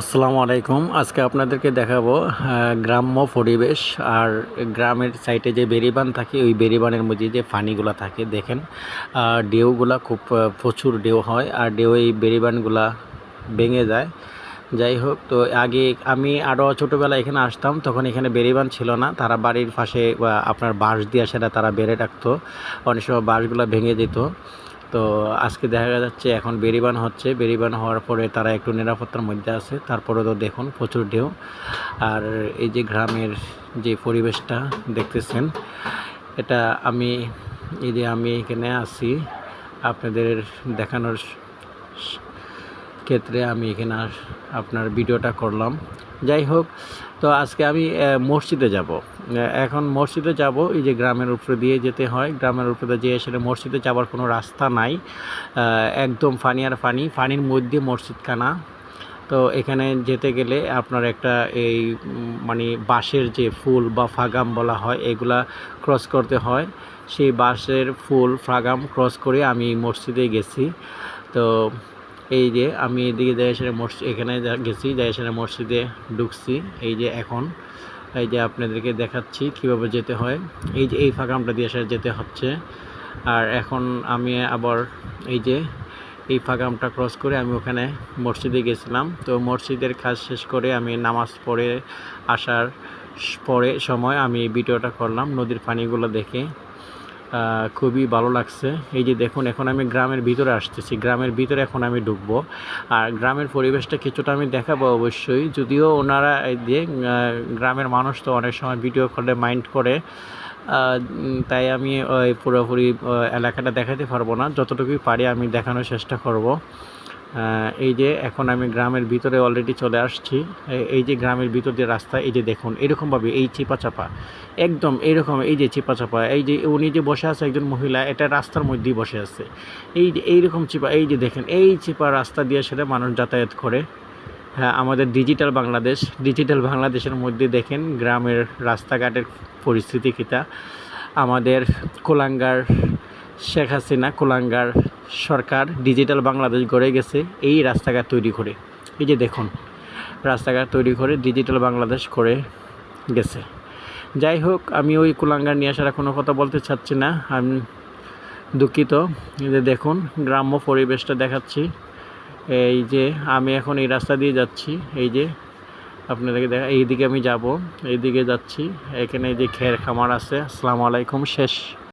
আসসালামু আলাইকুম। আজকে আপনাদেরকে দেখাবো গ্রাম্য পরিবেশ আর গ্রামের সাইডে যে বেড়িবাঁধ থাকে ওই বেড়িবাঁধের মধ্যে যে পানিগুলা থাকে দেখেন। ঢেউগুলা খুব প্রচুর ঢেউ হয় আর ঢেউ এই বেড়িবাঁধগুলা ভেঙে যায়। যাই হোক, তো আগে আমি আরও ছোটোবেলায় এখানে আসতাম, তখন এখানে বেড়িবাঁধ ছিল না। তারা বাড়ির পাশে আপনার বাঁশ দিয়ে সেটা তারা বেড়ে রাখতো, অনেক সময় বাঁশগুলো ভেঙে যেত। তো আজকে দেখা যাচ্ছে এখন বেড়িবাঁধ হচ্ছে, বেড়িবাঁধ হওয়ার পরে তারা একটু নিরাপত্তার মধ্যে আছে। তারপরে তো দেখুন প্রচুর ঢেউ। আর এই যে গ্রামের যে পরিবেশটা দেখতেছেন, এটা আমি এখানে আছি আপনাদের দেখানোর ক্ষেত্রে আমি এখানে আপনার ভিডিওটা করলাম। যাই হোক, তো আজকে আমি মসজিদে যাব। এখন মসজিদে যাব, এই যে গ্রামের উপরে দিয়ে যেতে হয়, গ্রামের উপরে যেয়ে সেটা মসজিদে যাওয়ার কোনো রাস্তা নাই, একদম ফানি আর ফানির মধ্যে মসজিদখানা। তো এখানে যেতে গেলে আপনার একটা এই মানে বাঁশের যে ফুল বা ফাগাম বলা হয় এগুলা ক্রস করতে হয়। সেই বাঁশের ফুল ফাগাম ক্রস করে আমি মসজিদে গেছি। তো এই যে আমি এদিকে জায়েশের মসজিদ এখানে গেছি, জায়েশের মসজিদে ঢুকছি। এই যে এখন এই যে আপনাদেরকে দেখাচ্ছি কিভাবে যেতে হয়। এই যে এই ফাঁকামটা দিয়ে সেটা যেতে হচ্ছে। আর এখন আমি আবার এই যে এই ফাঁকামটা ক্রস করে আমি ওখানে মসজিদে গেছিলাম। তো মসজিদের কাজ শেষ করে আমি নামাজ পড়ে আসার সময় আমি ভিডিওটা করলাম নদীর পানিগুলো দেখে। খুবই ভালো লাগছে। এই যে দেখুন, এখন আমি গ্রামের ভিতরে আসতেছি, গ্রামের ভিতরে এখন আমি ঢুকবো। আর গ্রামের পরিবেশটা কিছুটা আমি দেখাবো অবশ্যই, যদিও ওনারা এই যে গ্রামের মানুষ তো অনেক সময় ভিডিও করলে মাইন্ড করে, তাই আমি ওই পুরোপুরি এলাকাটা দেখাতে পারবো না, যতটুকুই পারি আমি দেখানোর চেষ্টা করব। এই যে এখন আমি গ্রামের ভিতরে অলরেডি চলে আসছি। এই যে গ্রামের ভিতর দিয়ে রাস্তা, এই যে দেখুন এরকমভাবে এই চিপা একদম এইরকম, এই যে চিপা এই যে উনি যে বসে আছে একজন মহিলা, এটা রাস্তার মধ্যেই বসে আছে। এই যে এইরকম চিপা, এই যে দেখেন এই চিপা রাস্তা দিয়ে সেটা মানুষ যাতায়াত করে। হ্যাঁ, আমাদের ডিজিটাল বাংলাদেশের মধ্যে দেখেন গ্রামের রাস্তাঘাটের পরিস্থিতি কীটা। আমাদের কুলাঙ্গার শেখ হাসিনা কুলাঙ্গার সরকার ডিজিটাল বাংলাদেশ গড়ে গেছে এই রাস্তাঘাট তৈরি করে। এই যে দেখুন রাস্তাঘাট তৈরি করে ডিজিটাল বাংলাদেশ করে গেছে। যাই হোক, আমি ওই কুলাঙ্গার নিয়ে আসার কোনো কথা বলতে চাচ্ছি না, আমি দুঃখিত। এই যে দেখুন গ্রাম্য পরিবেশটা দেখাচ্ছি। এই যে আমি এখন এই রাস্তা দিয়ে যাচ্ছি, এই যে আপনাদেরকে এইদিকে আমি যাব, এইদিকে যাচ্ছি। এখানে যে খের খামার আছে। আসসালামু আলাইকুম। শেষ।